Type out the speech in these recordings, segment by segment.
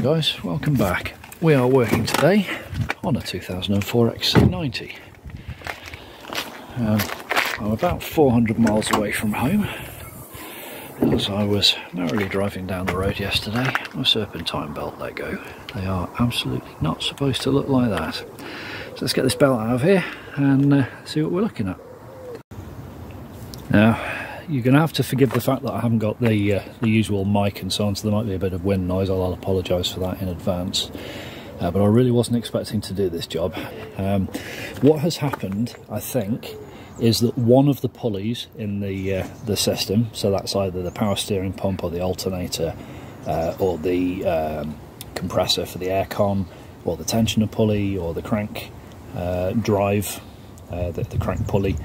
Right guys, welcome back. We are working today on a 2004 XC90. I'm about 400 miles away from home as I was merrily driving down the road yesterday. My serpentine belt let go. They are absolutely not supposed to look like that. So let's get this belt out of here and see what we're looking at. Now, you're going to have to forgive the fact that I haven't got the usual mic and so on, so there might be a bit of wind noise. I'll apologise for that in advance. But I really wasn't expecting to do this job. What has happened, I think, is that one of the pulleys in the system, so that's either the power steering pump or the alternator or the compressor for the aircon, or the tensioner pulley or the crank drive, the crank pulley,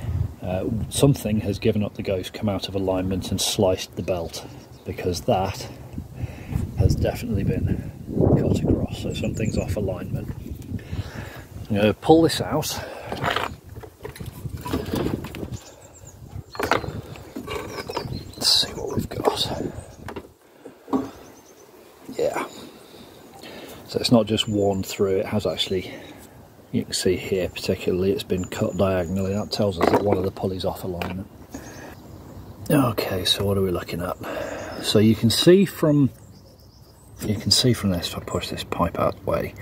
something has given up the ghost, come out of alignment and sliced the belt, because that has definitely been cut across, so something's off alignment. I'm going to pull this out. Let's see what we've got. Yeah, so it's not just worn through, it has actually, you can see here particularly, it's been cut diagonally. That tells us that one of the pulleys off alignment. Okay, so what are we looking at? So you can see from this, if I push this pipe out of the way,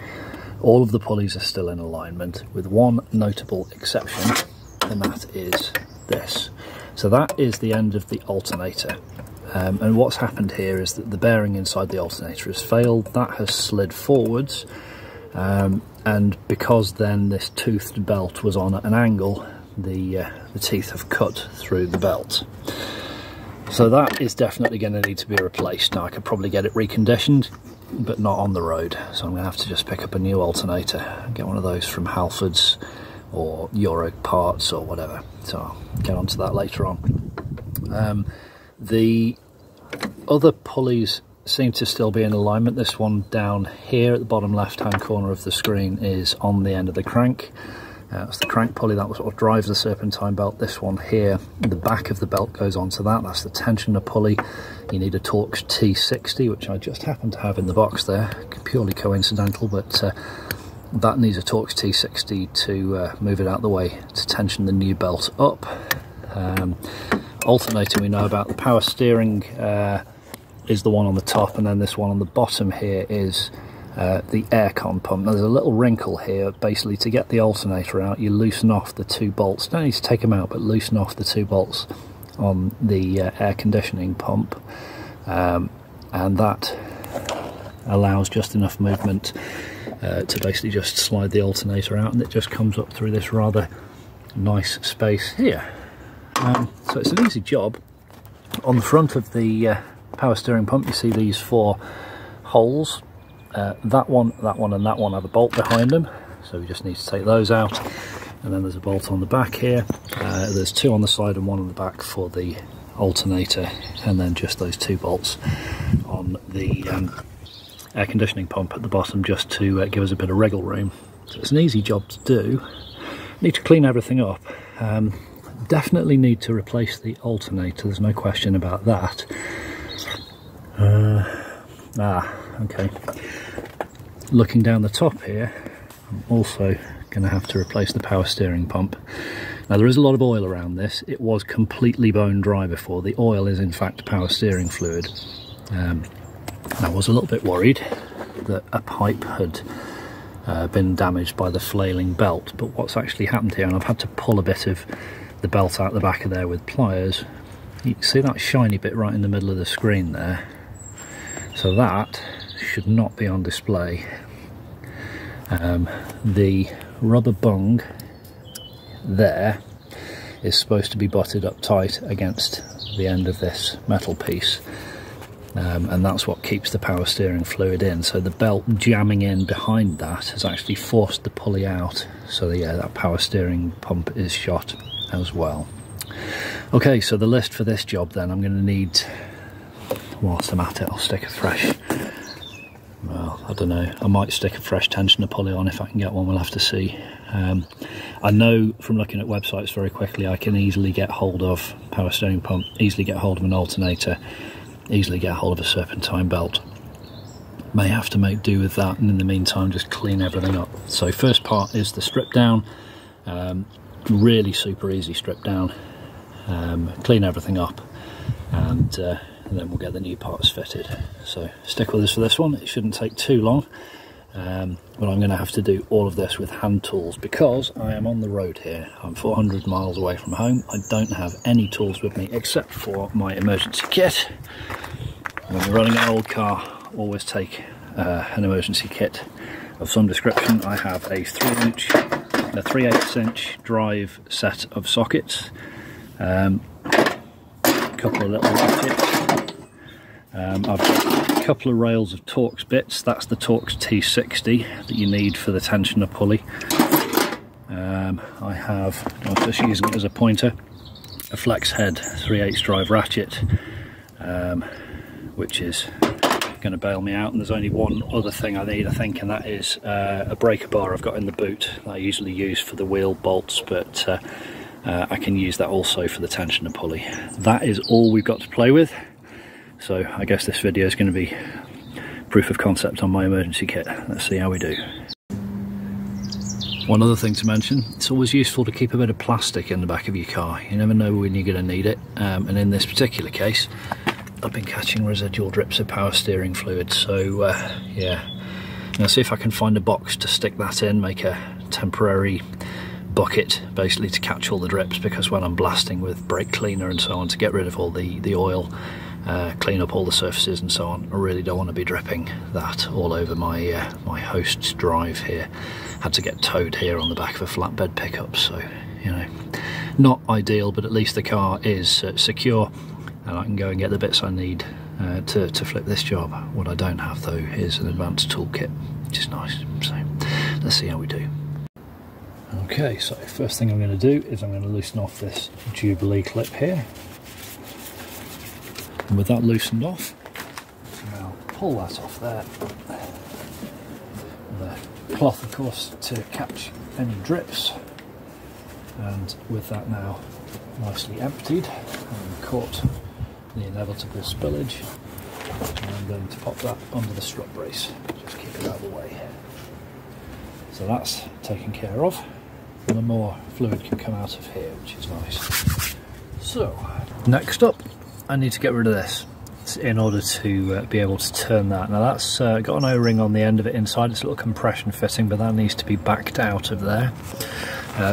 all of the pulleys are still in alignment, with one notable exception, and that is this. So that is the end of the alternator. And what's happened here is that the bearing inside the alternator has failed. That has slid forwards, and because then this toothed belt was on at an angle, the teeth have cut through the belt. So that is definitely going to need to be replaced. Now I could probably get it reconditioned, but not on the road, so I'm going to have to just pick up a new alternator and get one of those from Halfords or Euro Parts or whatever. So I'll get onto that later on. The other pulleys seem to still be in alignment. This one down here at the bottom left hand corner of the screen is on the end of the crank. That's the crank pulley, that sort of drives the serpentine belt. This one here, the back of the belt goes onto that. That's the tensioner pulley. You need a Torx T60, which I just happen to have in the box there. Purely coincidental, but that needs a Torx T60 to move it out of the way to tension the new belt up. Alternator we know about. The power steering is the one on the top, and then this one on the bottom here is the aircon pump. Now there's a little wrinkle here. Basically, to get the alternator out, you loosen off the two bolts. Don't need to take them out, but loosen off the two bolts on the air conditioning pump, and that allows just enough movement to basically just slide the alternator out, and it just comes up through this rather nice space here. So it's an easy job. On the front of the power steering pump, you see these four holes. That one, and that one have a bolt behind them, so we just need to take those out. And then there's a bolt on the back here. There's two on the side and one on the back for the alternator, and then just those two bolts on the air conditioning pump at the bottom, just to give us a bit of wriggle room. So it's an easy job to do. Need to clean everything up. Definitely need to replace the alternator, there's no question about that. Okay. Looking down the top here, I'm also going to have to replace the power steering pump. Now there is a lot of oil around this. It was completely bone dry before. The oil is in fact power steering fluid. I was a little bit worried that a pipe had been damaged by the flailing belt, but what's actually happened here, and I've had to pull a bit of the belt out the back of there with pliers. You can see that shiny bit right in the middle of the screen there. So that should not be on display. The rubber bung there is supposed to be butted up tight against the end of this metal piece, and that's what keeps the power steering fluid in. So the belt jamming in behind that has actually forced the pulley out, so yeah, that power steering pump is shot as well. Okay, so the list for this job then, I'm going to need, whilst I'm at it, I'll stick a fresh, well, I don't know, I might stick a fresh tensioner pulley on if I can get one, we'll have to see. I know from looking at websites very quickly I can easily get hold of power steering pump, easily get hold of an alternator, easily get hold of a serpentine belt. may have to make do with that, and in the meantime just clean everything up. So first part is the strip down, really super easy strip down, clean everything up, and then we'll get the new parts fitted. So stick with us for this one, it shouldn't take too long. But I'm going to have to do all of this with hand tools because I am on the road here. I'm 400 miles away from home. I don't have any tools with me except for my emergency kit. When you're running an old car, always take an emergency kit of some description. I have a 3/8 inch drive set of sockets, a couple of little ratchets. I've got a couple of rails of Torx bits. That's the Torx T60 that you need for the tensioner pulley. I have, I'm just using it as a pointer, a flex head 3/8 drive ratchet, which is going to bail me out. And there's only one other thing I need, I think, and that is a breaker bar I've got in the boot that I usually use for the wheel bolts, but I can use that also for the tensioner pulley. That is all we've got to play with. So I guess this video is going to be proof of concept on my emergency kit. Let's see how we do. One other thing to mention, it's always useful to keep a bit of plastic in the back of your car. You never know when you're going to need it, and in this particular case I've been catching residual drips of power steering fluid, so yeah, I'll see if I can find a box to stick that in, make a temporary bucket basically to catch all the drips, because when I'm blasting with brake cleaner and so on to get rid of all the oil, clean up all the surfaces and so on, I really don't want to be dripping that all over my my host's drive here. Had to get towed here on the back of a flatbed pickup, so you know, not ideal, but at least the car is secure and I can go and get the bits I need to flip this job. What I don't have though is an advanced toolkit, which is nice, so let's see how we do. Okay, so first thing I'm going to do is I'm going to loosen off this Jubilee clip here. And with that loosened off, I'll pull that off there. The cloth, of course, to catch any drips. And with that now nicely emptied and caught the inevitable spillage, I'm going to pop that under the strut brace. Just keep it out of the way. So that's taken care of. And the more fluid can come out of here, which is nice. So, next up, I need to get rid of this in order to be able to turn that. Now that's got an O-ring on the end of it inside, it's a little compression fitting, but that needs to be backed out of there.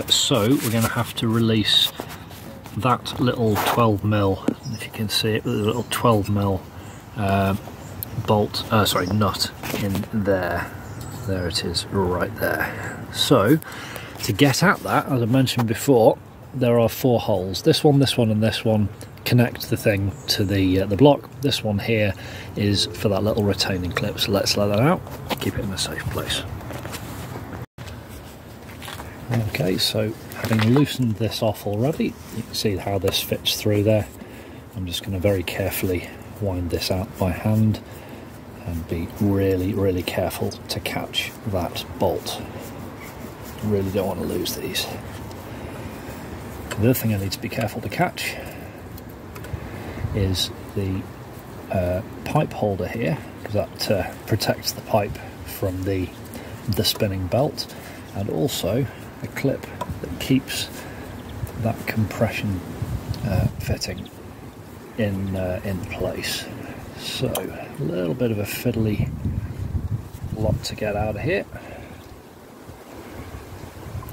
So we're going to have to release that little 12mm, if you can see it, with a little 12mm bolt, sorry, nut in there. There it is, right there. So to get at that, as I mentioned before, there are 4 holes. This one, and this one connect the thing to the block. This one here is for that little retaining clip, so let's let that out, keep it in a safe place. Okay, so having loosened this off already, you can see how this fits through there. I'm just going to very carefully wind this out by hand and be really careful to catch that bolt. Really don't want to lose these. The other thing I need to be careful to catch is the pipe holder here, because that protects the pipe from the spinning belt, and also a clip that keeps that compression fitting in place. So a little bit of a fiddly lot to get out of here.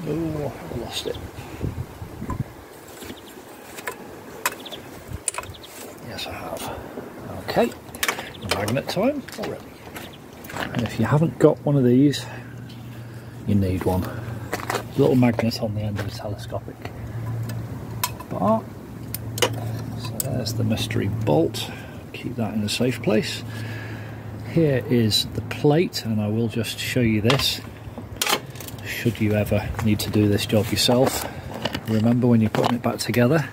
Oh, I lost it. Yes, I have. Okay, magnet time already. And if you haven't got one of these, you need one. Little magnet on the end of a telescopic bar. So there's the mystery bolt. Keep that in a safe place. Here is the plate, and I will just show you this. Should you ever need to do this job yourself, remember when you're putting it back together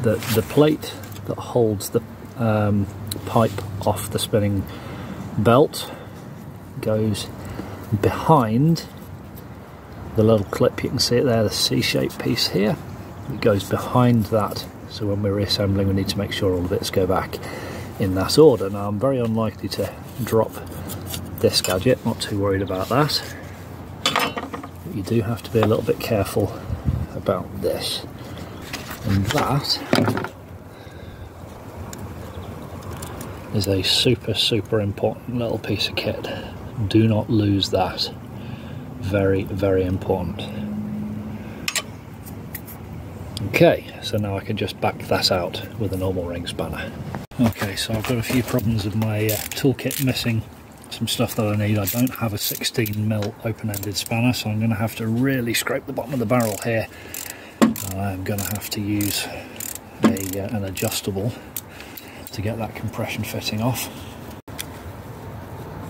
that the plate that holds the pipe off the spinning belt goes behind the little clip. You can see it there, the C-shaped piece here. It goes behind that, so when we're reassembling we need to make sure all the bits go back in that order. Now I'm very unlikely to drop this gadget, not too worried about that. But you do have to be a little bit careful about this. And that is a super important little piece of kit. Do not lose that. Very important. Okay, so now I can just back that out with a normal ring spanner. Okay, so I've got a few problems with my toolkit missing some stuff that I need. I don't have a 16mm open-ended spanner, so I'm going to have to really scrape the bottom of the barrel here. I'm going to have to use an adjustable to get that compression fitting off.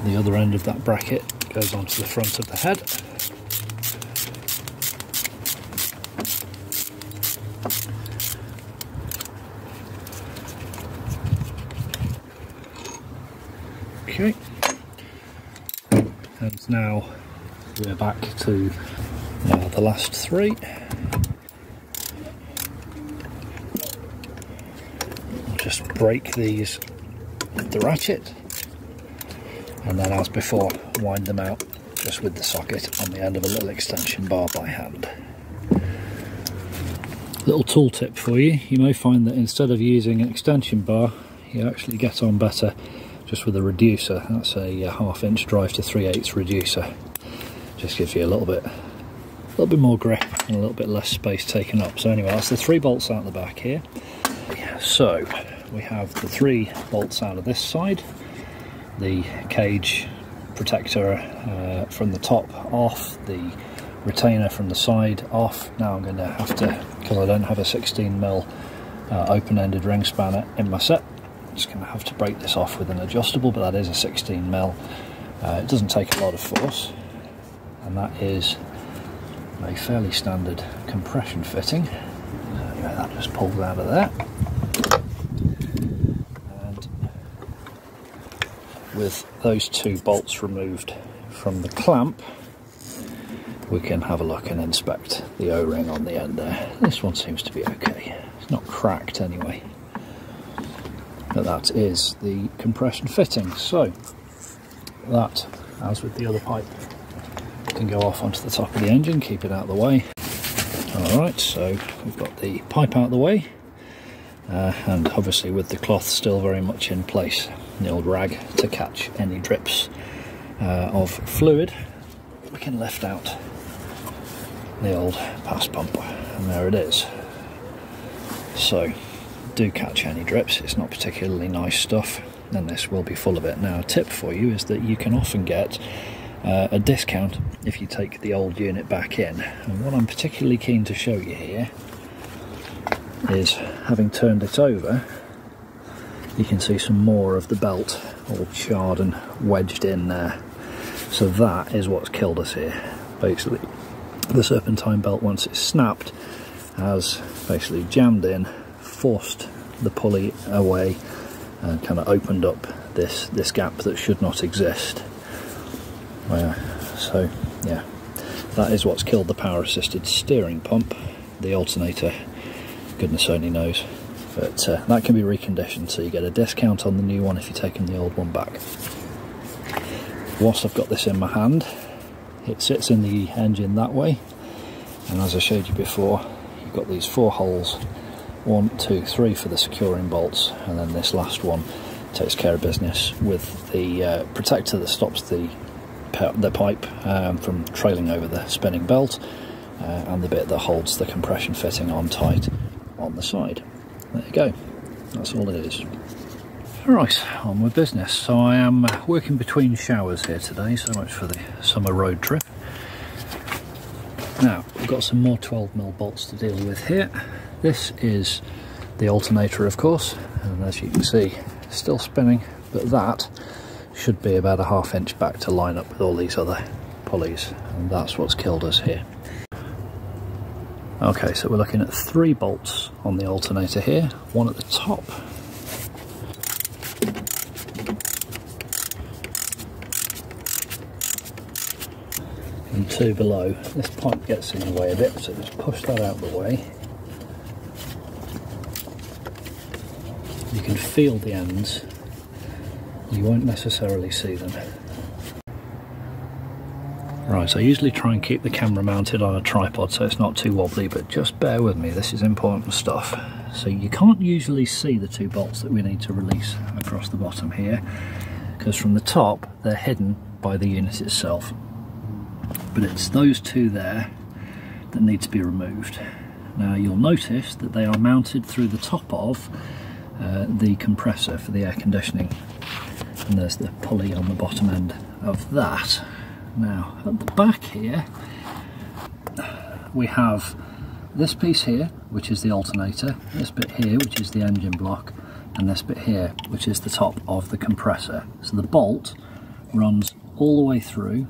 The other end of that bracket goes onto the front of the head. Okay, and now we're back to the last three. I'll just break these with the ratchet, and then as before wind them out just with the socket on the end of a little extension bar by hand. Little tool tip for you: you may find that instead of using an extension bar, you actually get on better just with a reducer. That's a 1/2 inch drive to 3/8 reducer. Just gives you a little bit more grip and a little bit less space taken up. So anyway, that's the 3 bolts out the back here. So we have the 3 bolts out of this side, the cage protector from the top off, the retainer from the side off. Now I'm going to have to, because I don't have a 16mm open-ended ring spanner in my set, I'm just going to have to break this off with an adjustable, but that is a 16mm. It doesn't take a lot of force, and that is a fairly standard compression fitting. Anyway, that just pulls out of there. And with those 2 bolts removed from the clamp, we can have a look and inspect the O-ring on the end there. This one seems to be okay. It's not cracked anyway. But that is the compression fitting. So that, as with the other pipe, can go off onto the top of the engine, keep it out of the way. Alright, so we've got the pipe out of the way, and obviously with the cloth still very much in place, the old rag to catch any drips of fluid, we can lift out the old pass pump, and there it is. So do catch any drips. It's not particularly nice stuff, and this will be full of it. Now a tip for you is that you can often get a discount if you take the old unit back in, and what I'm particularly keen to show you here is, having turned it over, you can see some more of the belt all charred and wedged in there. So that is what's killed us here. Basically the serpentine belt, once it's snapped, has basically jammed in, forced the pulley away, and kind of opened up this gap that should not exist. So yeah, that is what's killed the power assisted steering pump. The alternator, goodness only knows, but that can be reconditioned, so you get a discount on the new one if you're taking the old one back. Whilst I've got this in my hand, it sits in the engine that way, and as I showed you before, you've got these 4 holes, 1, 2, 3 for the securing bolts, and then this last one takes care of business with the protector that stops the pipe from trailing over the spinning belt, and the bit that holds the compression fitting on tight on the side. There you go, that's all it is. Right, on with business. So I am working between showers here today, so much for the summer road trip. Now, we've got some more 12mm bolts to deal with here. This is the alternator, of course, and as you can see, still spinning, but that should be about a 1/2 inch back to line up with all these other pulleys, and that's what's killed us here. Okay, so we're looking at 3 bolts on the alternator here, 1 at the top, and 2 below. This pipe gets in the way a bit, so just push that out of the way. You can feel the ends you won't necessarily see them. Right, so I usually try and keep the camera mounted on a tripod so it's not too wobbly, but just bear with me, this is important stuff. So you can't usually see the two bolts that we need to release across the bottom here, because from the top they're hidden by the unit itself. But it's those two there that need to be removed. Now you'll notice that they are mounted through the top of the compressor for the air conditioning, and there's the pulley on the bottom end of that. Now at the back here we have this piece here, which is the alternator, this bit here which is the engine block, and this bit here which is the top of the compressor. So the bolt runs all the way through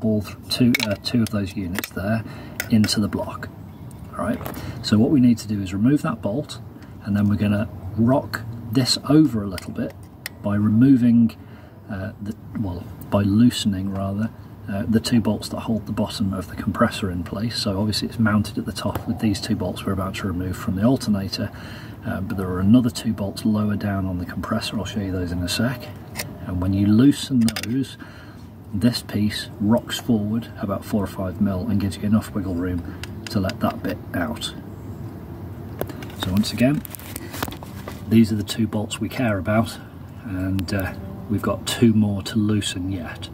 all two of those units there into the block. Alright, so what we need to do is remove that bolt, and then we're going to rock this over a little bit by removing by loosening rather the two bolts that hold the bottom of the compressor in place. So obviously it's mounted at the top with these two bolts we're about to remove from the alternator, but there are another two bolts lower down on the compressor. I'll show you those in a sec. And when you loosen those, this piece rocks forward about 4 or 5 mil and gives you enough wiggle room to let that bit out. So once again, these are the two bolts we care about, and we've got 2 more to loosen yet.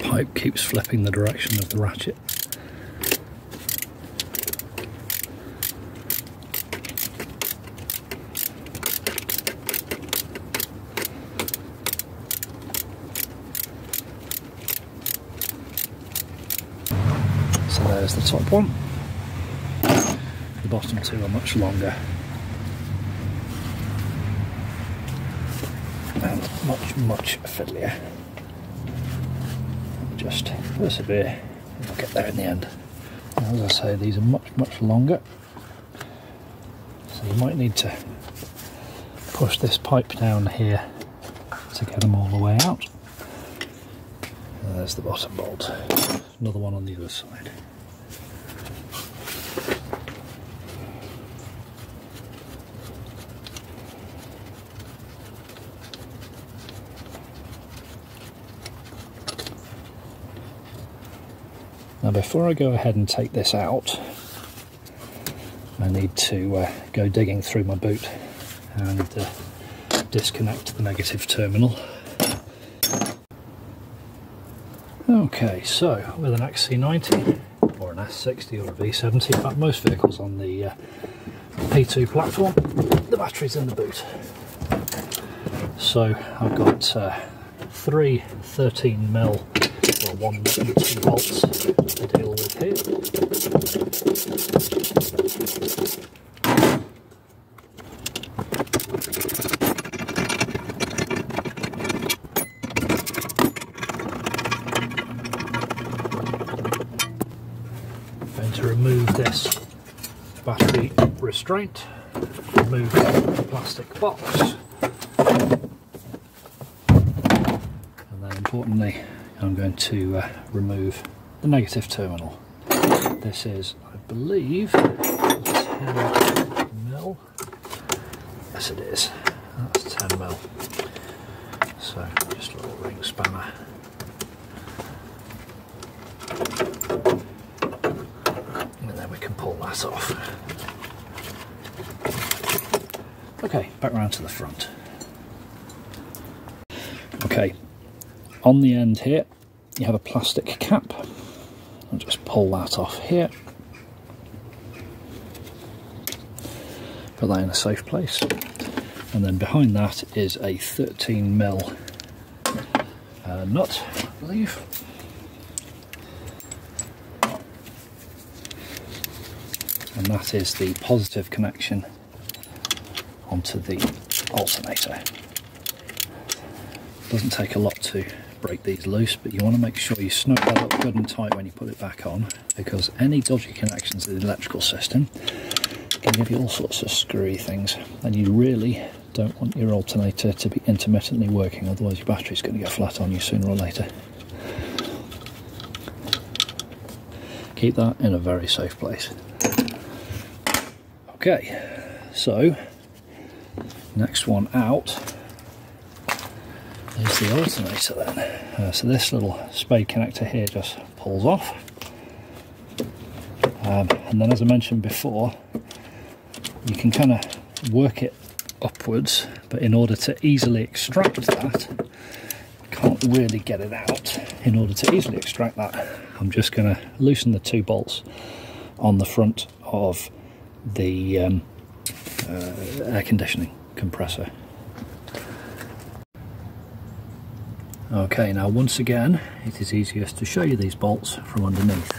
Pipe keeps flipping the direction of the ratchet. So there's the top one. The bottom two are much longer and much fiddlier. Just persevere, we'll get there in the end. As I say, these are much longer, so you might need to push this pipe down here to get them all the way out. And there's the bottom bolt, another one on the other side. Now before I go ahead and take this out, I need to go digging through my boot and disconnect the negative terminal. Okay, so with an XC90 or an S60 or a V70, in fact most vehicles on the P2 platform, the battery's in the boot. So I've got 3 13mm or 1 and 2 bolts to deal with here. I'm going to remove this battery restraint, remove the plastic box, and then importantly I'm going to remove the negative terminal. This is, I believe, 10mm. Yes it is, that's 10mm. So just a little ring spanner. And then we can pull that off. Okay, back round to the front. Okay. On the end here, you have a plastic cap. I'll just pull that off here. Put that in a safe place. And then behind that is a 13mm nut, I believe. And that is the positive connection onto the alternator. Doesn't take a lot to break these loose, but you want to make sure you snug that up good and tight when you put it back on, because any dodgy connections to the electrical system can give you all sorts of screwy things, and you really don't want your alternator to be intermittently working, otherwise your battery's going to get flat on you sooner or later. Keep that in a very safe place. Okay, so next one out is the alternator then. So this little spade connector here just pulls off, and then, as I mentioned before, you can kind of work it upwards, but in order to easily extract that, can't really get it out. In order to easily extract that, I'm just going to loosen the 2 bolts on the front of the air conditioning compressor. Okay, now once again, it is easiest to show you these bolts from underneath.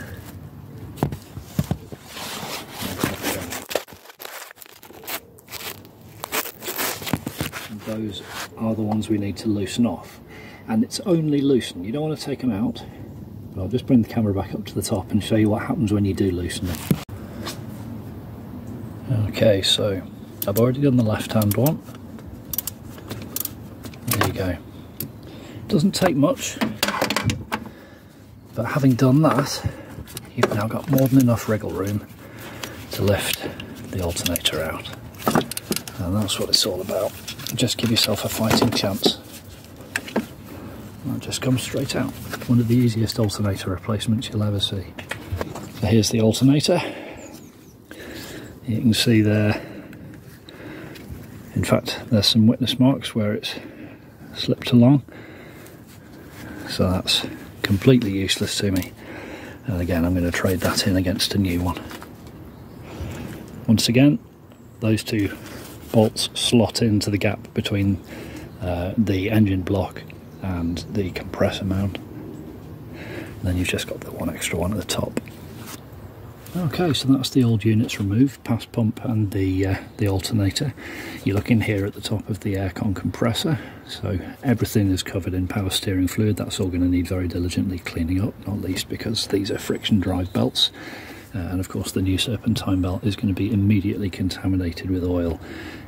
And those are the ones we need to loosen off. And it's only loosen, you don't want to take them out, but I'll just bring the camera back up to the top and show you what happens when you do loosen them. Okay, so I've already done the left hand one. There you go. Doesn't take much, but having done that, you've now got more than enough wriggle room to lift the alternator out. And that's what it's all about. Just give yourself a fighting chance. That just comes straight out. One of the easiest alternator replacements you'll ever see. So here's the alternator. You can see there, in fact, there's some witness marks where it's slipped along. So that's completely useless to me. And again, I'm going to trade that in against a new one. Once again, those 2 bolts slot into the gap between the engine block and the compressor mount. And then you've just got the one extra one at the top. Okay, so that's the old units removed, past pump and the alternator. You look in here at the top of the aircon compressor, so everything is covered in power steering fluid. That's all going to need very diligently cleaning up, not least because these are friction drive belts. And of course the new Serpentine belt is going to be immediately contaminated with oil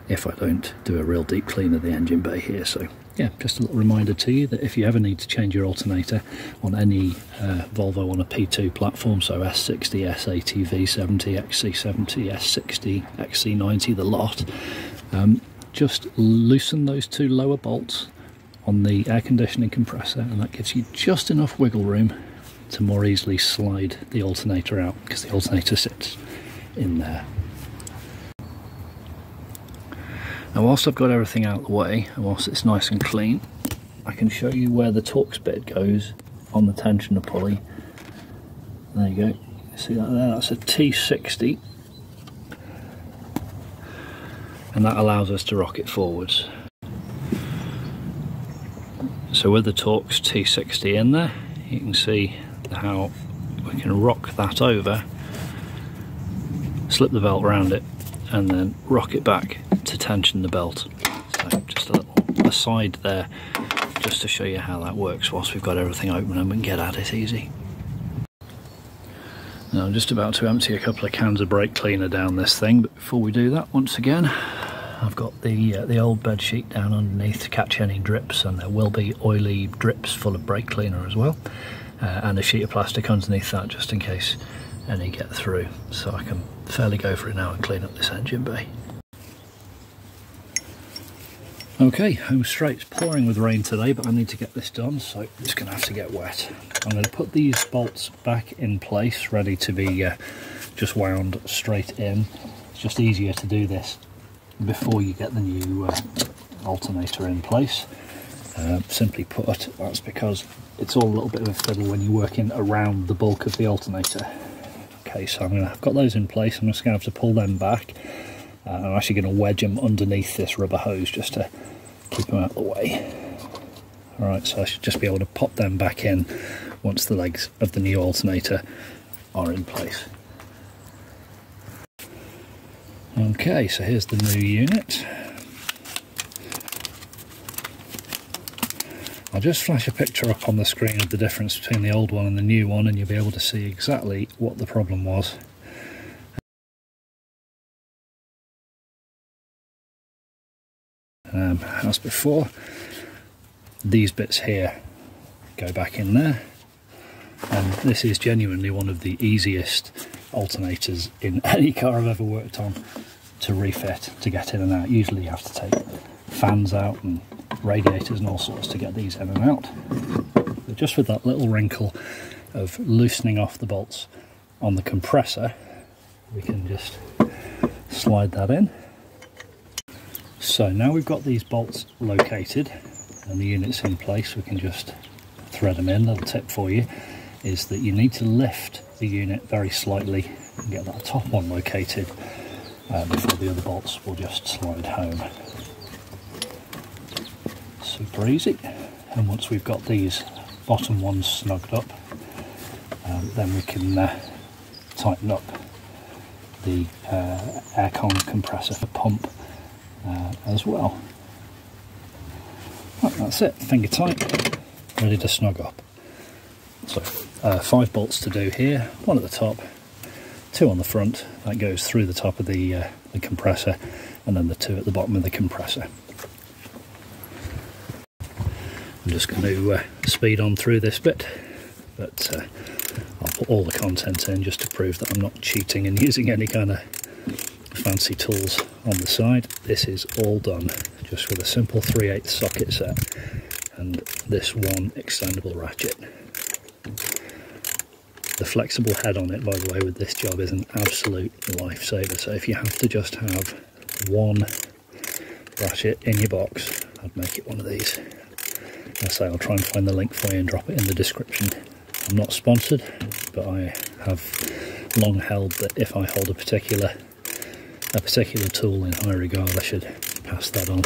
if I don't do a real deep clean of the engine bay here. So yeah, just a little reminder to you that if you ever need to change your alternator on any Volvo on a P2 platform, so S60, S80, V70, XC70, S60, XC90, the lot, just loosen those 2 lower bolts on the air conditioning compressor, and that gives you just enough wiggle room to more easily slide the alternator out, because the alternator sits in there. Now whilst I've got everything out of the way, and whilst it's nice and clean, I can show you where the Torx bit goes on the tensioner pulley. There you go, see that there, that's a T60, and that allows us to rock it forwards. So with the Torx T60 in there, you can see how we can rock that over, slip the belt around it, and then rock it back to tension the belt. So just a little aside there, just to show you how that works whilst we've got everything open and we can get at it easy. Now I'm just about to empty a couple of cans of brake cleaner down this thing, but before we do that, once again, I've got the old bed sheet down underneath to catch any drips, and there will be oily drips full of brake cleaner as well, and a sheet of plastic underneath that just in case any get through. So I can fairly go for it now and clean up this engine bay. Okay, home straight. It's pouring with rain today, but I need to get this done, so it's going to have to get wet. I'm going to put these bolts back in place, ready to be just wound straight in. It's just easier to do this before you get the new alternator in place. Simply put, that's because it's all a little bit of a fiddle when you're working around the bulk of the alternator. Okay, so I've got those in place. I'm just going to have to pull them back. I'm actually going to wedge them underneath this rubber hose just to keep them out of the way. Alright, so I should just be able to pop them back in once the legs of the new alternator are in place. Okay, so here's the new unit. I'll just flash a picture up on the screen of the difference between the old one and the new one, and you'll be able to see exactly what the problem was. As before, these bits here go back in there, and this is genuinely one of the easiest alternators in any car I've ever worked on to refit, to get in and out. Usually you have to take fans out and radiators and all sorts to get these in and out, but just with that little wrinkle of loosening off the bolts on the compressor, we can just slide that in. So now we've got these bolts located and the unit's in place, we can just thread them in. Little tip for you is that you need to lift the unit very slightly and get that top one located before the other bolts will just slide home. Super easy. And once we've got these bottom ones snugged up, then we can tighten up the aircon compressor for pump as well. Right, that's it, finger tight, ready to snug up. So 5 bolts to do here, 1 at the top, 2 on the front, that goes through the top of the compressor, and then the 2 at the bottom of the compressor. I'm just going to speed on through this bit, but I'll put all the content in just to prove that I'm not cheating and using any kind of fancy tools on the side. This is all done just with a simple 3/8 socket set and this one extendable ratchet. The flexible head on it, by the way, with this job is an absolute lifesaver. So if you have to just have one ratchet in your box, I'd make it one of these. As I say, I'll try and find the link for you and drop it in the description. I'm not sponsored, but I have long held that if I hold a particular tool in high regard, I should pass that on.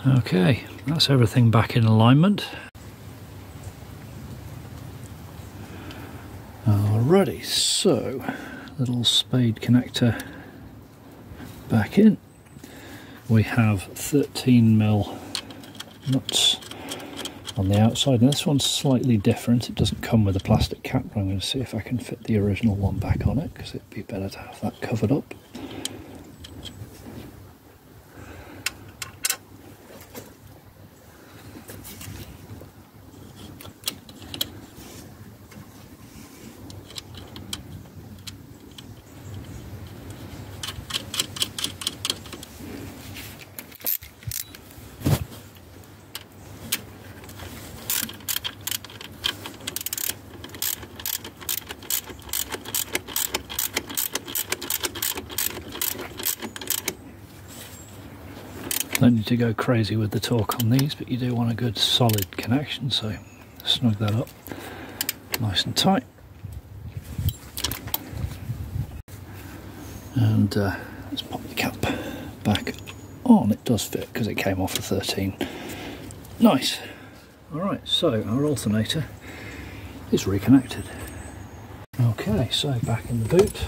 Okay, that's everything back in alignment. Alrighty, so little spade connector back in. We have 13mm nuts on the outside, and this one's slightly different. It doesn't come with a plastic cap, but I'm going to see if I can fit the original one back on it, because it'd be better to have that covered up. Don't need to go crazy with the torque on these, but you do want a good solid connection, so snug that up nice and tight. And let's pop the cap back on. It does fit because it came off the 13. Nice. Alright, so our alternator is reconnected. Okay, so back in the boot,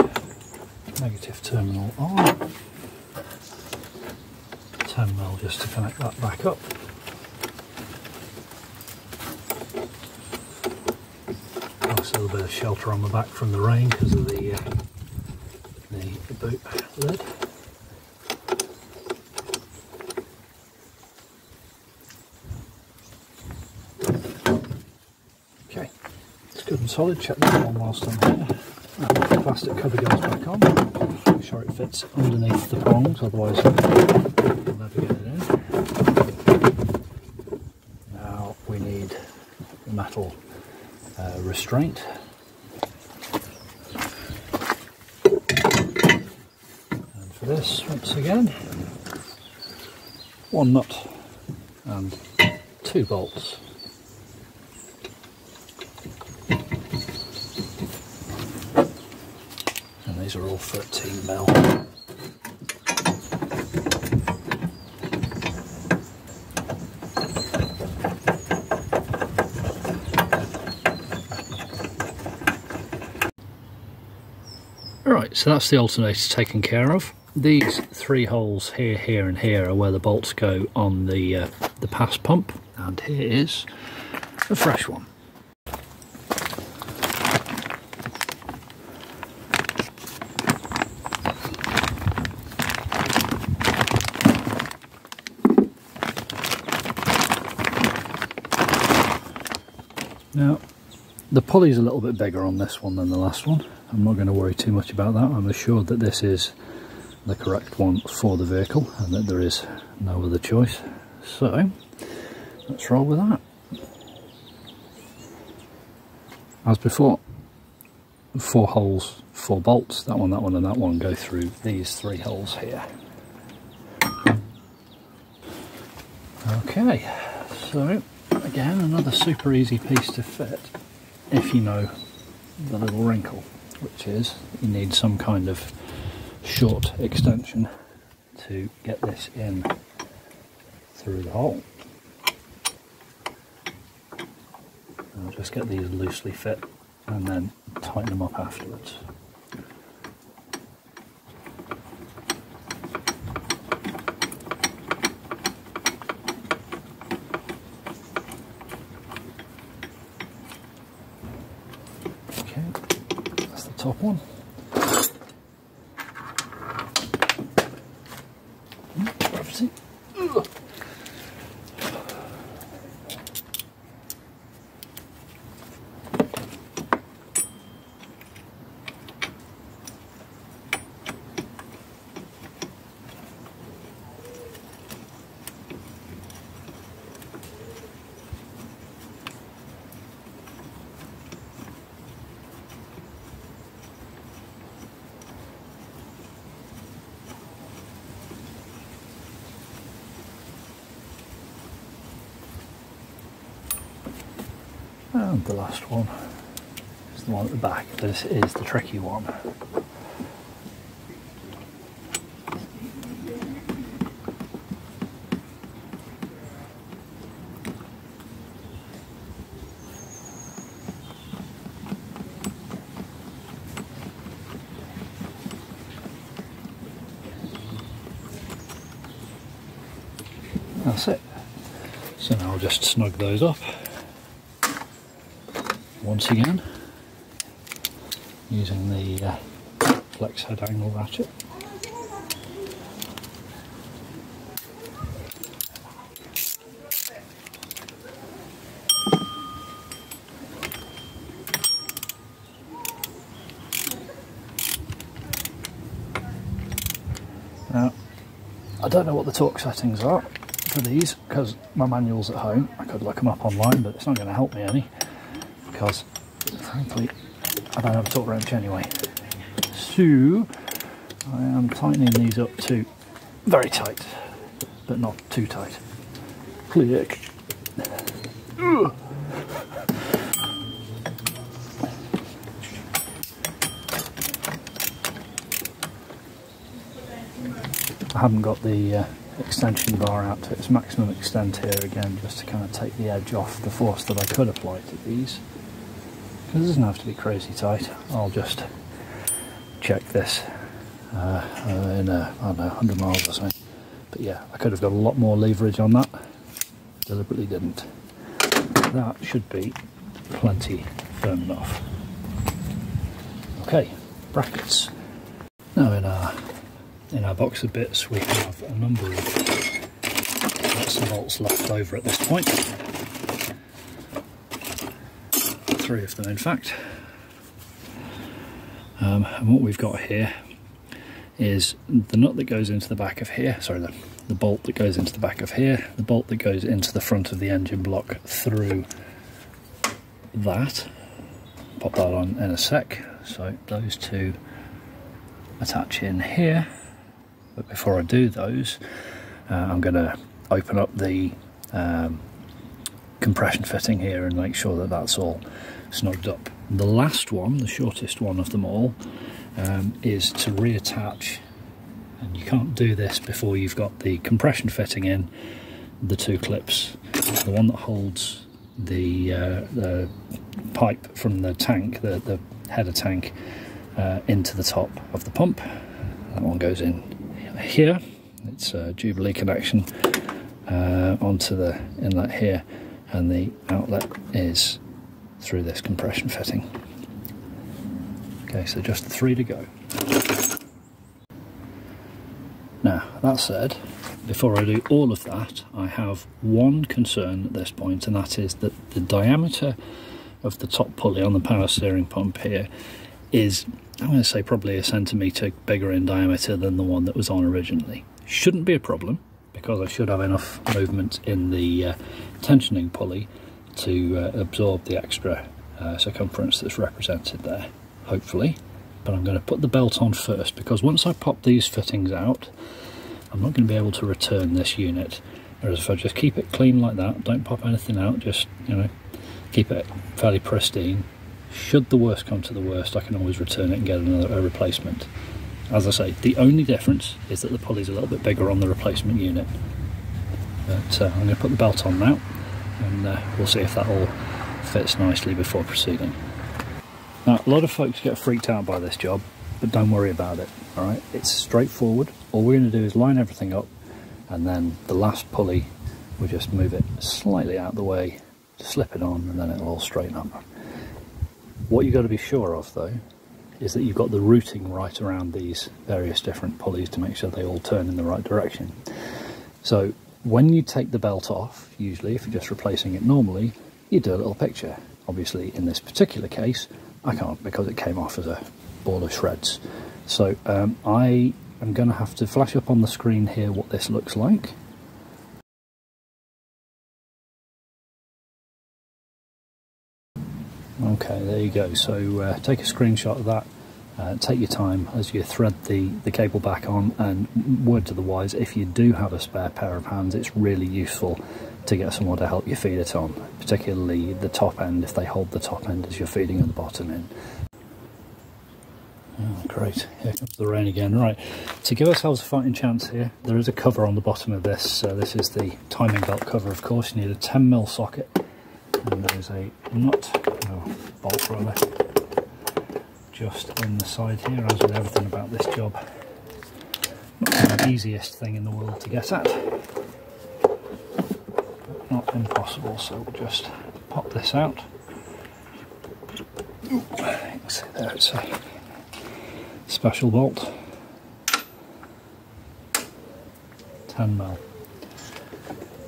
negative terminal on. 10mm just to connect that back up. Nice little bit of shelter on the back from the rain because of the boot lid. Okay, it's good and solid. Check that one whilst I'm here. plastic cover goes back on. Make sure it fits underneath the prongs, otherwise you'll never get it in. Now we need the metal restraint. And for this, once again, one nut and 2 bolts. And these are all 13mm. Right, so that's the alternator taken care of. These 3 holes here, here and here are where the bolts go on the pass pump, and here is a fresh one. Now, the pulley's a little bit bigger on this one than the last one. I'm not going to worry too much about that. I'm assured that this is the correct one for the vehicle and that there is no other choice. So, let's roll with that. As before, 4 holes, 4 bolts, that one and that one go through these 3 holes here. Okay, so again, another super easy piece to fit if you know the little wrinkle, which is you need some kind of short extension to get this in through the hole. I'll just get these loosely fit and then tighten them up afterwards. Okay, that's the top one. Gravity. And the last one is the one at the back. This is the tricky one. That's it. So now I'll just snug those up. Once again, using the flex head angle ratchet. Now, I don't know what the torque settings are for these because my manual's at home. I could look them up online, but it's not going to help me any, because frankly I don't have a torque wrench anyway. So I am tightening these up to very tight, but not too tight. Click. I haven't got the extension bar out to its maximum extent here again, just to kind of take the edge off the force that I could apply to these. Because it doesn't have to be crazy tight. I'll just check this in I don't know, 100 miles or something. But yeah, I could have got a lot more leverage on that. Deliberately didn't. That should be plenty firm enough. Okay, brackets. Now in our box of bits we have a number of nuts and bolts left over at this point. 3 of them in fact. And what we've got here is the nut that goes into the back of here, sorry, the bolt that goes into the back of here, the bolt that goes into the front of the engine block through that. Pop that on in a sec. So those two attach in here, but before I do those, I'm going to open up the compression fitting here and make sure that that's all snugged up. The last one, the shortest one of them all, is to reattach, and you can't do this before you've got the compression fitting in, the two clips, the one that holds the pipe from the tank, the header tank, into the top of the pump. That one goes in here, it's a Jubilee connection onto the inlet here, and the outlet is through this compression fitting. Okay, so just the three to go. Now, that said, before I do all of that, I have one concern at this point, and that is that the diameter of the top pulley on the power steering pump here is, I'm going to say, probably a centimetre bigger in diameter than the one that was on originally. Shouldn't be a problem, because I should have enough movement in the tensioning pulley to absorb the extra circumference that's represented there, hopefully. But I'm going to put the belt on first, because once I pop these fittings out, I'm not going to be able to return this unit. Whereas if I just keep it clean like that, don't pop anything out, just, you know, keep it fairly pristine, should the worst come to the worst, I can always return it and get a replacement. As I say, the only difference is that the pulley's a little bit bigger on the replacement unit. But I'm going to put the belt on now, and we'll see if that all fits nicely before proceeding. Now, a lot of folks get freaked out by this job, but don't worry about it, alright? It's straightforward. All we're going to do is line everything up, and then the last pulley, we'll just move it slightly out of the way, slip it on, and then it'll all straighten up. What you've got to be sure of, though, is that you've got the routing right around these various different pulleys to make sure they all turn in the right direction. So when you take the belt off, usually if you're just replacing it normally, you do a little picture. Obviously in this particular case I can't, because it came off as a ball of shreds. So I am going to have to flash up on the screen here what this looks like. Okay, there you go. So take a screenshot of that, take your time as you thread the cable back on, and word to the wise, if you do have a spare pair of hands, it's really useful to get someone to help you feed it on, particularly the top end, if they hold the top end as you're feeding at the bottom in. Oh, great, here comes the rain again. Right, to give ourselves a fighting chance here, there is a cover on the bottom of this. This is the timing belt cover, of course. You need a 10mm socket, and there is a bolt rather, just in the side here, as with everything about this job. Not the easiest thing in the world to get at, but not impossible, so we'll just pop this out. Ooh, you can see there it's a special bolt, 10mm.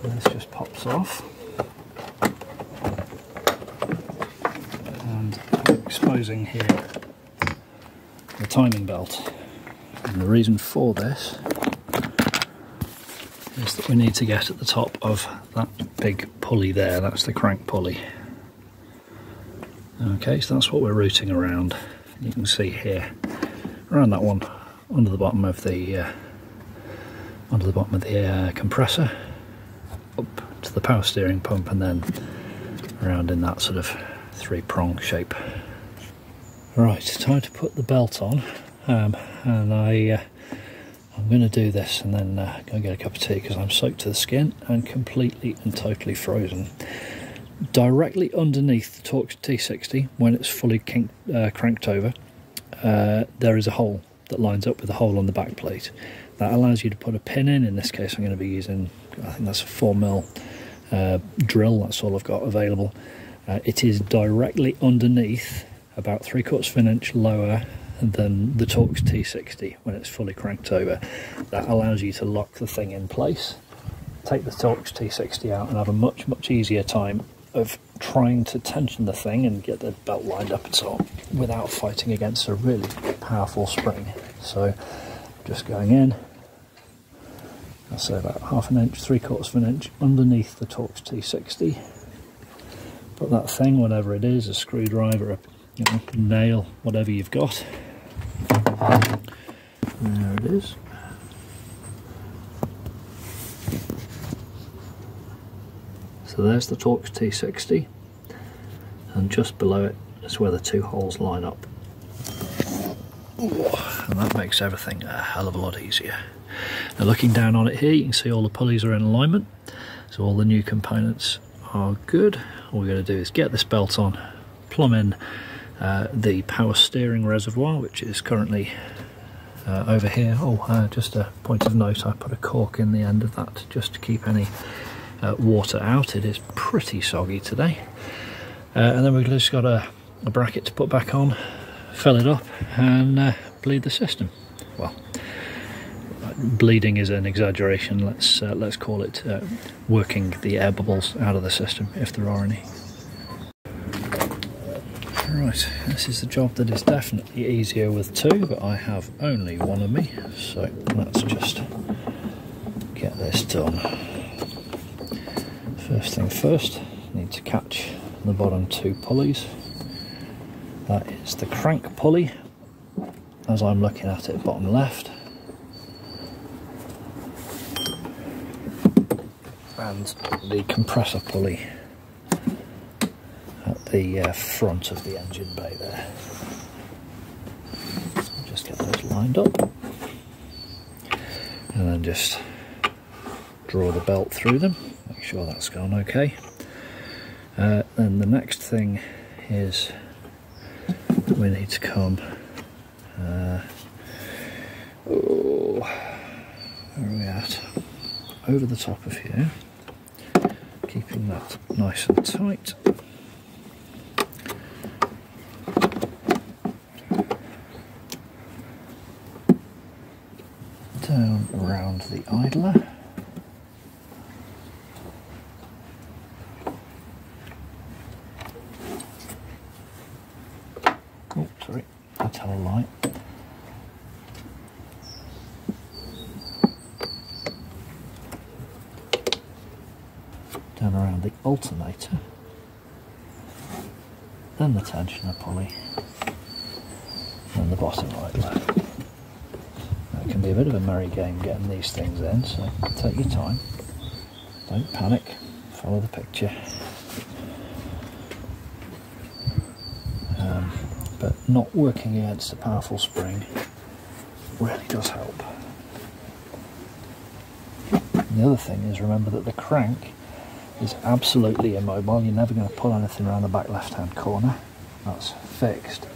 This just pops off, and I'm exposing here the timing belt. And the reason for this is that we need to get at the top of that big pulley there. That's the crank pulley. Okay, so that's what we're routing around. You can see here, around that one, under the bottom of the compressor, up to the power steering pump, and then around in that sort of three-prong shape. Right, time to put the belt on, and I'm going to do this and then go and get a cup of tea, because I'm soaked to the skin and completely and totally frozen. Directly underneath the Torx T60, when it's fully cranked over, there is a hole that lines up with the hole on the back plate. That allows you to put a pin in. In this case I'm going to be using, I think that's a 4mm drill, that's all I've got available. It is directly underneath, about 3/4 of an inch lower than the Torx T60 when it's fully cranked over. That allows you to lock the thing in place, take the Torx T60 out, and have a much easier time of trying to tension the thing and get the belt lined up and so on without fighting against a really powerful spring. So just going in, I'll say about 1/2 inch, 3/4 of an inch underneath the Torx T60. Put that thing, whatever it is, a screwdriver, a nail, whatever you've got. There it is. So there's the Torx T60, and just below it is where the two holes line up. And that makes everything a hell of a lot easier. Now looking down on it here, you can see all the pulleys are in alignment, so all the new components are good. All we're going to do is get this belt on, plumb in the power steering reservoir, which is currently over here. Just a point of note, I put a cork in the end of that just to keep any water out. It is pretty soggy today. And then we've just got a bracket to put back on, fill it up and bleed the system. Well, bleeding is an exaggeration. Let's call it working the air bubbles out of the system, if there are any. Right, this is the job that is definitely easier with two, but I have only one of me, so let's just get this done. First thing first, need to catch the bottom two pulleys. That is the crank pulley, as I'm looking at it bottom left, and the compressor pulley at the front of the engine bay there. So just get those lined up and then just draw the belt through them, make sure that's gone okay. Then the next thing is we need to come where are we at? Over the top of here, keeping that nice and tight. Down around the idler. Oh, sorry, I tell a lie. Down around the alternator, then the tensioner pulley, and the bottom idler. Now, it can be a bit of a merry game getting these things in, so take your time, don't panic, follow the picture. But not working against a powerful spring really does help. And the other thing is, remember that the crank is absolutely immobile. You're never going to pull anything around the back left hand corner. That's fixed.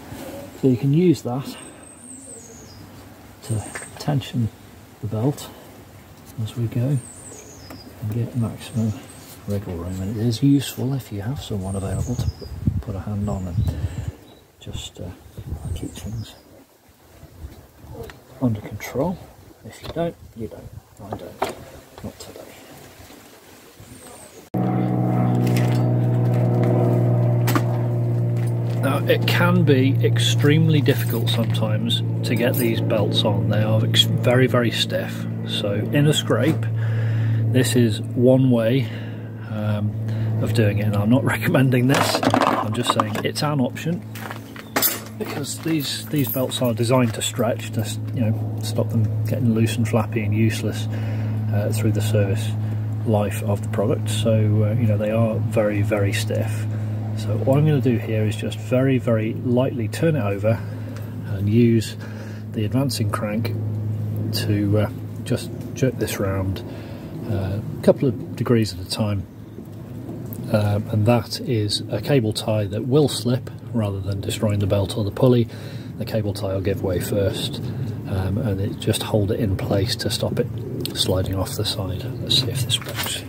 So you can use that to tension the belt as we go and get maximum wriggle room. And it is useful if you have someone available to put a hand on and just keep things under control. If you don't, you don't. I don't. Not today. Now, it can be extremely difficult sometimes to get these belts on. They are very, very stiff. So in a scrape, this is one way of doing it. And I'm not recommending this. I'm just saying it's an option, because these belts are designed to stretch, to stop them getting loose and flappy and useless through the service life of the product. So they are very, very stiff. So what I'm going to do here is just very, very lightly turn it over and use the advancing crank to just jerk this round a couple of degrees at a time. And that is a cable tie that will slip rather than destroying the belt or the pulley. The cable tie will give way first, and it just hold it in place to stop it sliding off the side. Let's see if this works.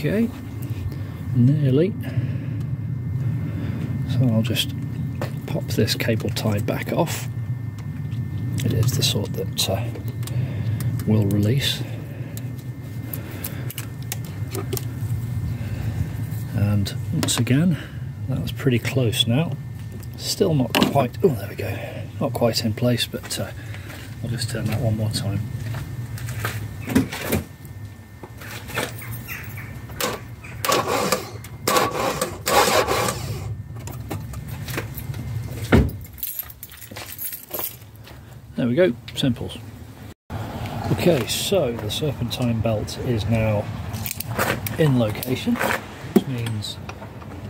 Okay, nearly. So I'll just pop this cable tie back off. It is the sort that will release. And once again, that's pretty close now. Still not quite, oh there we go, not quite in place, but I'll just turn that one more time. There we go, simples. Okay, so the serpentine belt is now in location, which means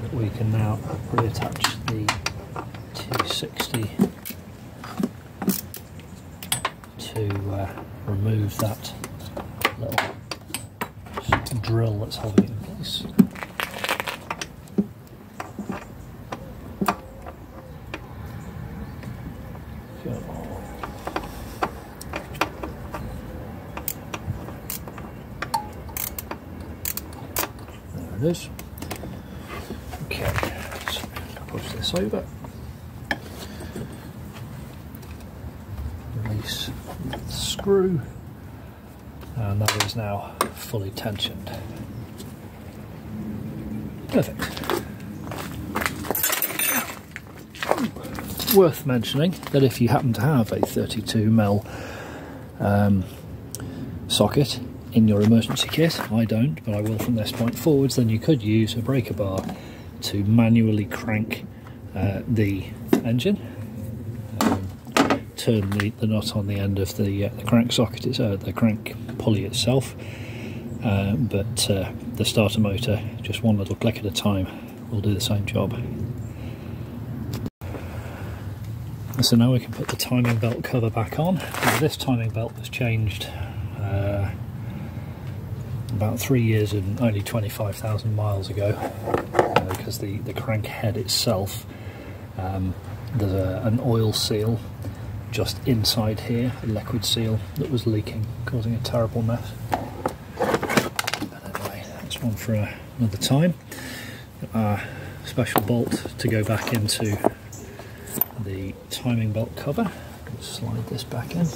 that we can now reattach the T60 to remove that little drill that's holding it in place. There it is. Okay, so push this over. Release the screw, and that is now fully tensioned. Perfect. Worth mentioning that if you happen to have a 32mm socket in your emergency kit, I don't, but I will from this point forwards, then you could use a breaker bar to manually crank the engine. Turn the nut on the end of the crank socket, the crank pulley itself, but the starter motor, just one little click at a time, will do the same job. So now we can put the timing belt cover back on. Now, this timing belt was changed about 3 years and only 25,000 miles ago, because the crank head itself, there's an oil seal just inside here, a liquid seal that was leaking, causing a terrible mess. But anyway, that's one for another time. Our special bolt to go back into the timing belt cover. Let's slide this back in.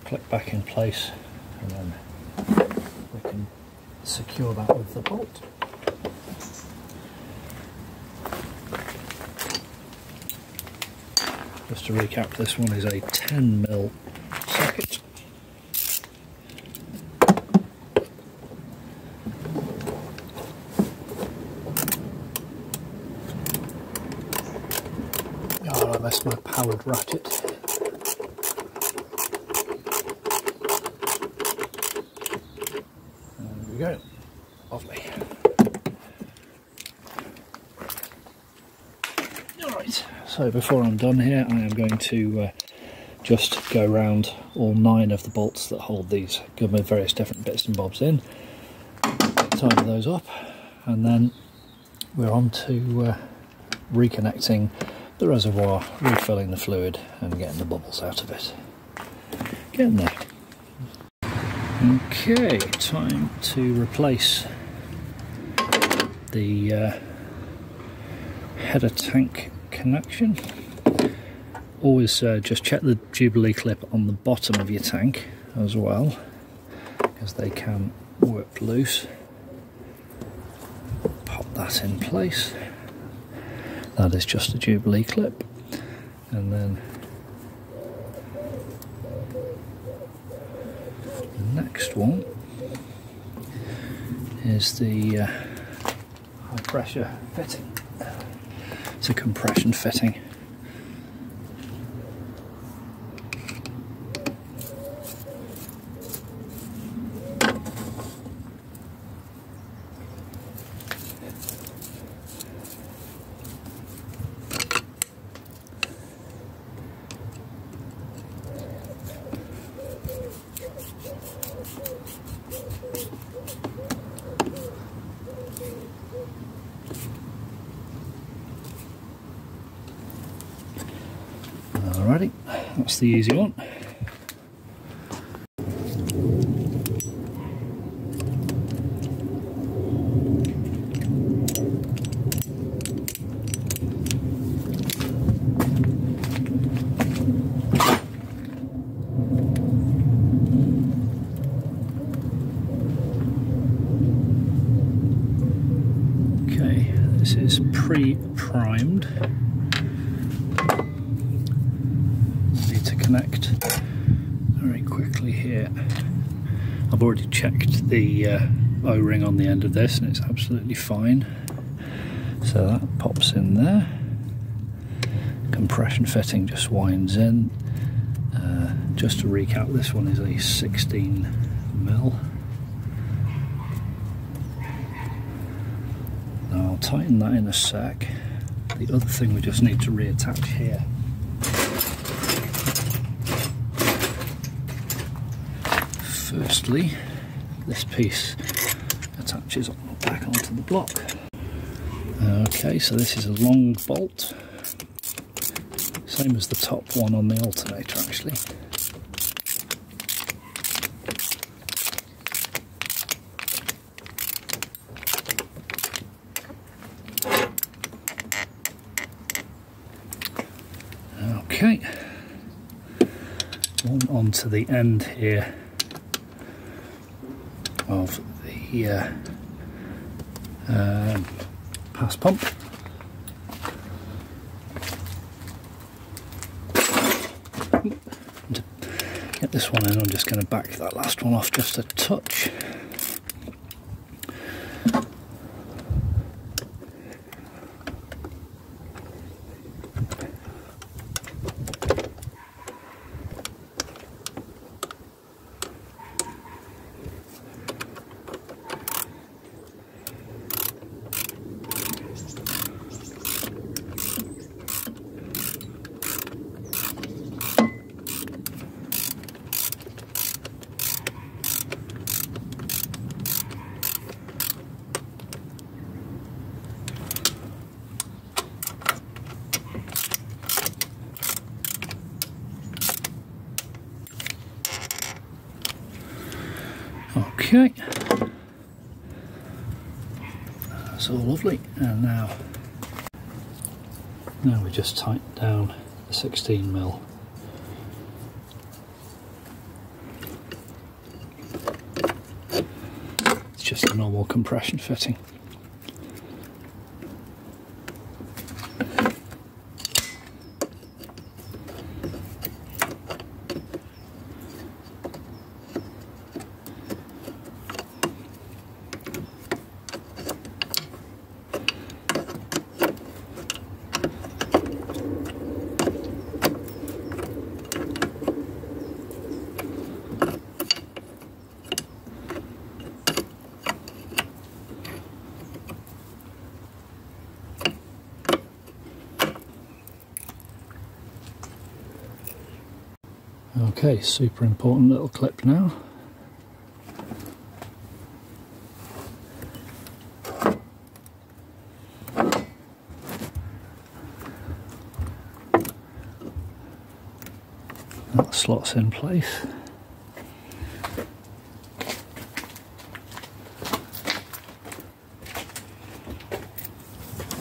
Click back in place, and then we can secure that with the bolt. Just to recap, this one is a 10mm socket. Oh, I missed my powered ratchet. Go. Lovely. Alright, so before I'm done here, I am going to just go around all 9 of the bolts that hold these various different bits and bobs in, tighten those up, and then we're on to reconnecting the reservoir, refilling the fluid and getting the bubbles out of it. Getting there. Okay, time to replace the header tank connection. Always just check the Jubilee clip on the bottom of your tank as well, because they can work loose. Pop that in place. That is just a Jubilee clip, and then next one is the high pressure fitting. It's a compression fitting. that's the easy one. This is pre-primed. Need to connect very quickly here. I've already checked the O-ring on the end of this and it's absolutely fine. So that pops in there. Compression fitting just winds in. Just to recap, this one is a 16mm. I'll tighten that in a sec. The other thing we just need to reattach here. Firstly, this piece attaches back onto the block. Okay, so this is a long bolt, same as the top one on the alternator actually. Okay, one onto the end here of the pass pump. To get this one in, I'm just going to back that last one off just a touch. Okay, that's all lovely, and now we just tighten down the 16mm. It's just a normal compression fitting. Okay, super important little clip now. That slots in place.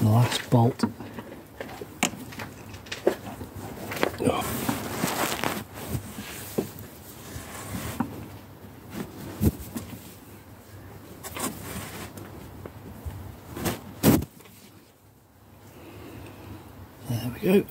The last bolt. There we go.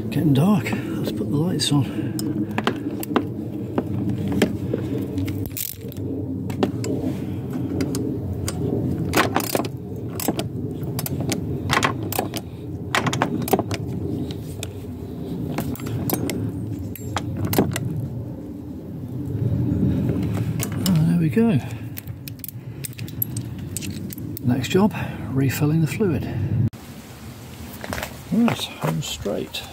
Getting dark, let's put the lights on. Next job, refilling the fluid. Right, home straight.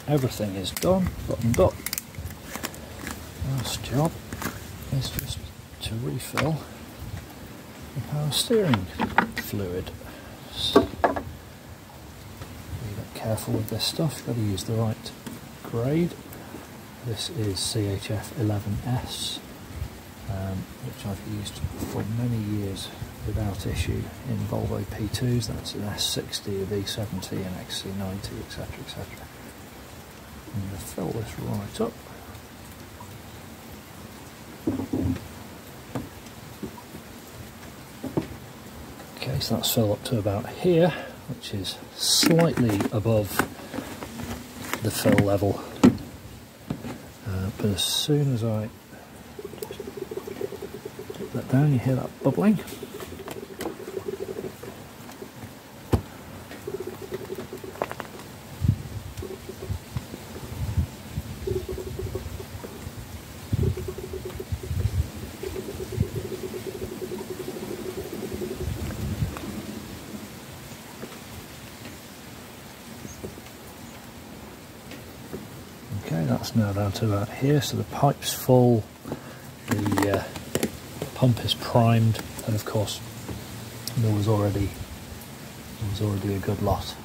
Everything is done, buttoned up. Last job is just to refill the power steering fluid. So, be a bit careful with this stuff, got to use the right grade. This is CHF 11S, which I've used for many years without issue in Volvo P2s. That's an S60, a V70, an XC90, etc, etc. I'm going to fill this right up. Okay, so that's filled up to about here, which is slightly above the fill level. But as soon as I put that down, you hear that bubbling. Okay, that's now down to about here, so the pipe's full, the pump is primed, and of course there was already a good lot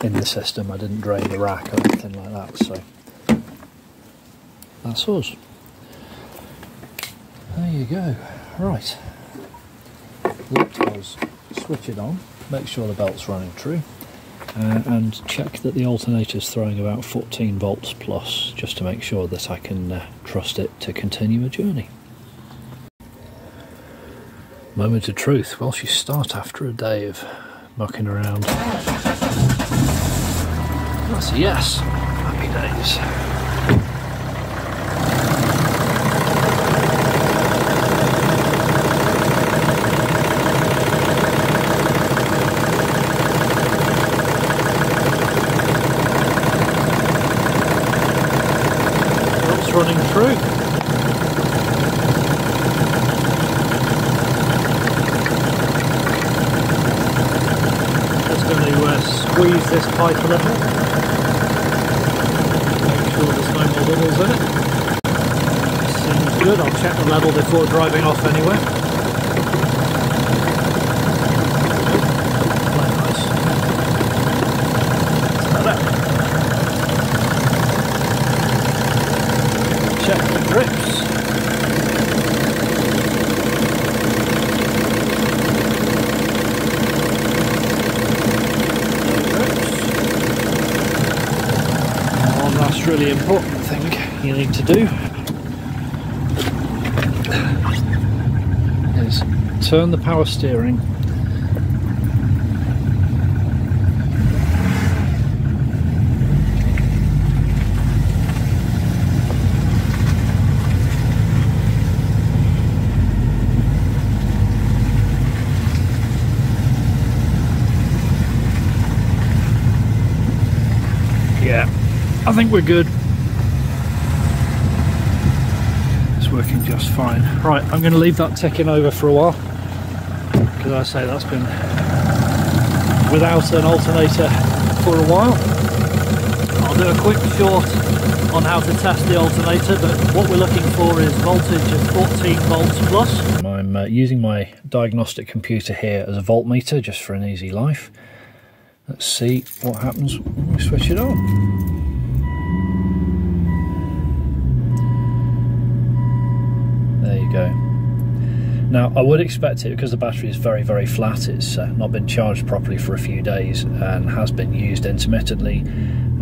in the system. I didn't drain the rack or anything like that, so that's us. There you go. Right, let us switch it on, make sure the belt's running true. And check that the alternator is throwing about 14 volts plus, just to make sure that I can trust it to continue a journey. Moment of truth. Well, you start after a day of mucking around. That's a yes. Happy days. Running through. Just going to squeeze this pipe a little. Make sure there's no more bubbles in it. Seems good. I'll check the level before driving off anyway. Quite nice. That's that. Check the grips. Oh, that's really important thing you need to do is turn the power steering I think we're good. It's working just fine. Right, I'm going to leave that ticking over for a while, because I say that's been without an alternator for a while. I'll do a quick short on how to test the alternator, but what we're looking for is voltage of 14 volts plus. I'm using my diagnostic computer here as a voltmeter, just for an easy life. Let's see what happens when we switch it on. Go. Now I would expect it, because the battery is very, very flat, it's not been charged properly for a few days and has been used intermittently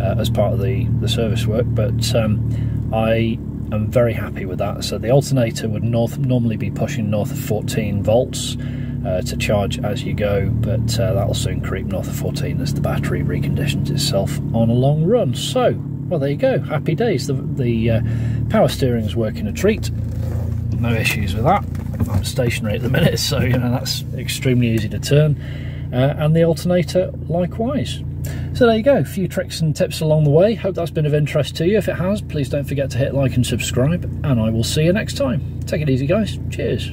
as part of the service work, but I am very happy with that. So the alternator would normally be pushing north of 14 volts to charge as you go, but that'll soon creep north of 14 as the battery reconditions itself on a long run. So, well, there you go, happy days. The power steering is working a treat. No issues with that. I'm stationary at the minute, so you know that's extremely easy to turn, and the alternator likewise. So there you go, a few tricks and tips along the way. Hope that's been of interest to you. If it has, please don't forget to hit like and subscribe, and I will see you next time. Take it easy, guys. Cheers.